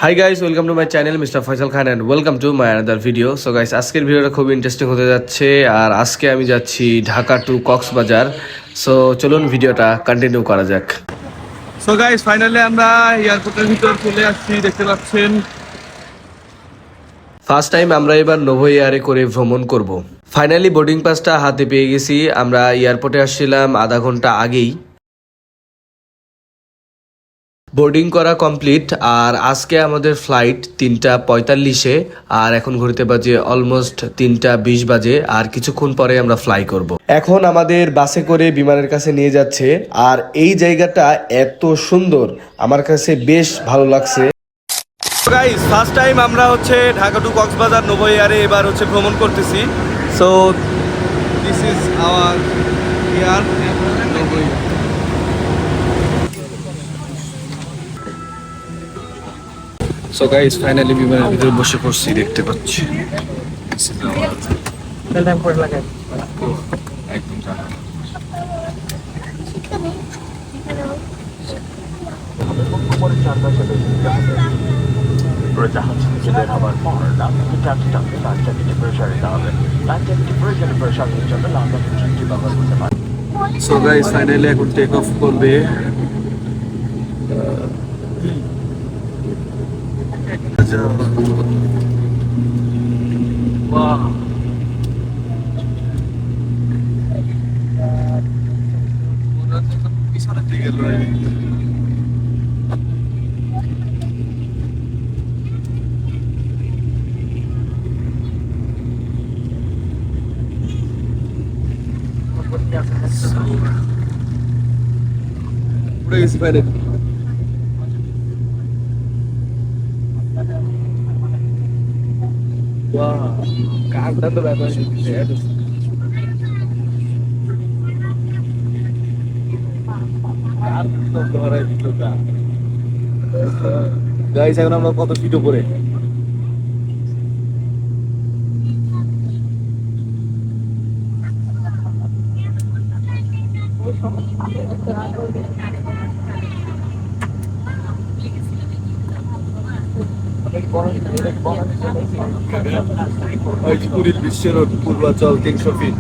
Hi guys, welcome to my channel mister Faisal Khan and welcome to my another video. So guys, আজকের ভিডিওটা খুব interesting হতে যাচ্ছে। আর আজকে আমি যাচ্ছি ঢাকা টু কক্সবাজার। সো চলুন ভিডিওটা কন্টিনিউ করা যাক। সো গাইস, ফাইনালি আমরা এয়ারপোর্টের ভিতর চলে আসছি, দেখতে পাচ্ছেন। ফার্স্ট টাইম আমরা এবার নোভো এয়ারে করে ভ্রমণ করব। ফাইনালি বোর্ডিং পাসটা হাতে পেয়ে গেছি। আমরা এয়ারপোর্টে আসছিলাম আধা ঘন্টা আগেই। বোর্ডিং করা কমপ্লিট। আর আজকে আমাদের ফ্লাইট 3:45-এ, আর এখন ঘড়িতে বাজে অলমোস্ট 3:20 বাজে। আর কিছুক্ষণ পরে আমরা ফ্লাই করব। এখন আমাদের বাসে করে বিমানের কাছে নিয়ে যাচ্ছে। আর এই জায়গাটা এত সুন্দর, আমার কাছে বেশ ভালো লাগছে। গাইস, ফার্স্ট টাইম আমরা ঢাকা টু কক্সবাজার নোভো এয়ারে এবার ভ্রমণ করতেছি। So this is our air novo air. So guys, finally বিমানের ভিতরে বসে পড়ছি, দেখতে পাচ্ছি। সো গাইস, ফাইনালি এখন টেক অফ করবে। গাইস, এখন আমরা কত ফিট উপরে? পুরীর বিশ্বের পূর্বাচল 300 ফিট।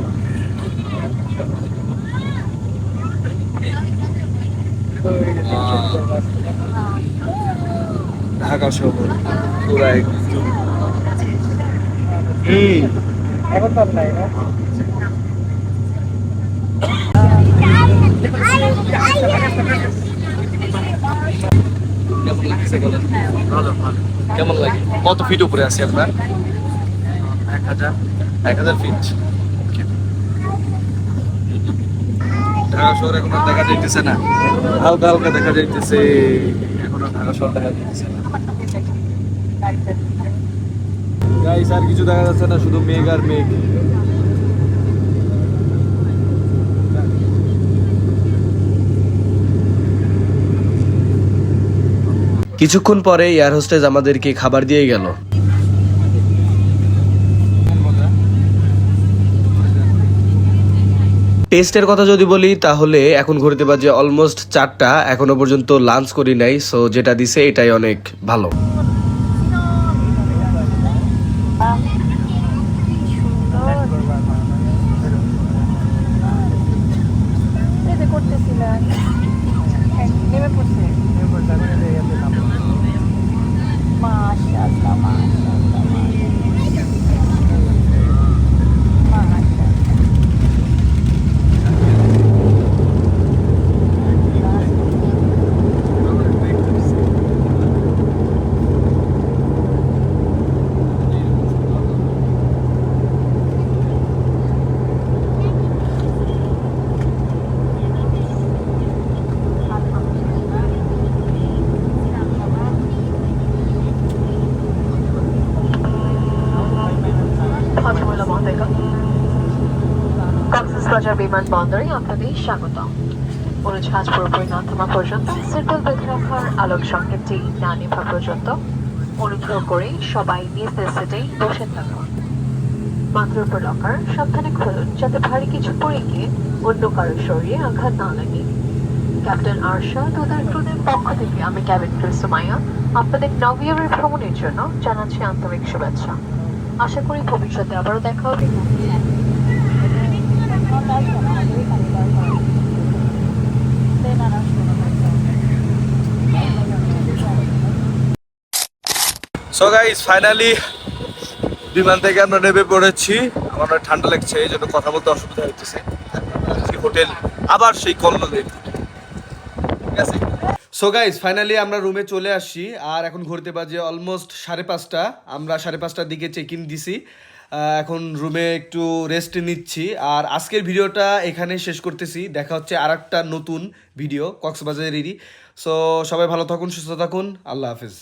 ঢাকা শহর পুরা একদম। কেমন লাগে? কত ফিট উপরে আছি আপনার? 1000 ফিট। ঢাকা শহর এখন আর দেখা যাইতেছে না, হালকা হালকা দেখা যাইতেছে। এখনো ঢাকা শহর দেখা যাইতেছে না গাইস, আর কিছু দেখা যাচ্ছে না, শুধু মেঘ আর মেঘ। কিছুক্ষণ পরে এয়ার হোস্টেস আমাদেরকে খাবার দিয়ে গেল। টেস্টের কথা যদি বলি, তাহলে এখন ঘুরতে বাজে অলমোস্ট 4টা, এখনো পর্যন্ত লাঞ্চ করি নাই। সো যেটা দিছে এটাই অনেক ভালো। কক্সবাজার বিমানবন্দরে আপনাদের স্বাগত। উড়োজাহাজ পুরোপুরি না থামা পর্যন্ত সিটবেল্ট বেঁধে রাখার আলোক সংকেতটি না নেভা পর্যন্ত অনুগ্রহ করে সবাই নিজ নিজ সিটেই বসে থাকুন। মাথার উপর লকার সাবধানে খুলুন, যাতে ভারী কিছু পড়ে গিয়ে অন্য কারোর শরীরে আঘাত না লাগে। ক্যাপ্টেন আরশাদ ও তার ক্রুদের পক্ষ থেকে আমি ক্যাবিন ক্রু সুমাইয়া আপনাদের নভোয়ারের ভ্রমণের জন্য জানাচ্ছি আন্তরিক শুভেচ্ছা। আশা করি ভবিষ্যতে আবারও দেখা হবে। সো গাইস ফাইনালি বিমান থেকে আমরা নেমে পড়েছি। আমার অনেক ঠান্ডা লাগছে, এই জন্য কথা বলতে অসুবিধা হচ্ছে। হোটেল আবার সেই কল্লোলে, ঠিক আছে। সো গাইস ফাইনালি আমরা রুমে চলে আসি, আর এখন ঘুরতে বাজে অলমোস্ট 5:30। আমরা 5:30টার দিকে চেক ইন দিছি। এখন রুমে একটু রেস্ট নিচ্ছি, আর আজকের ভিডিওটা এখানে শেষ করতেছি। দেখা হচ্ছে আর একটা নতুন ভিডিও কক্সবাজারেরই। সো সবাই ভালো থাকুন, সুস্থ থাকুন, আল্লাহ হাফিজ।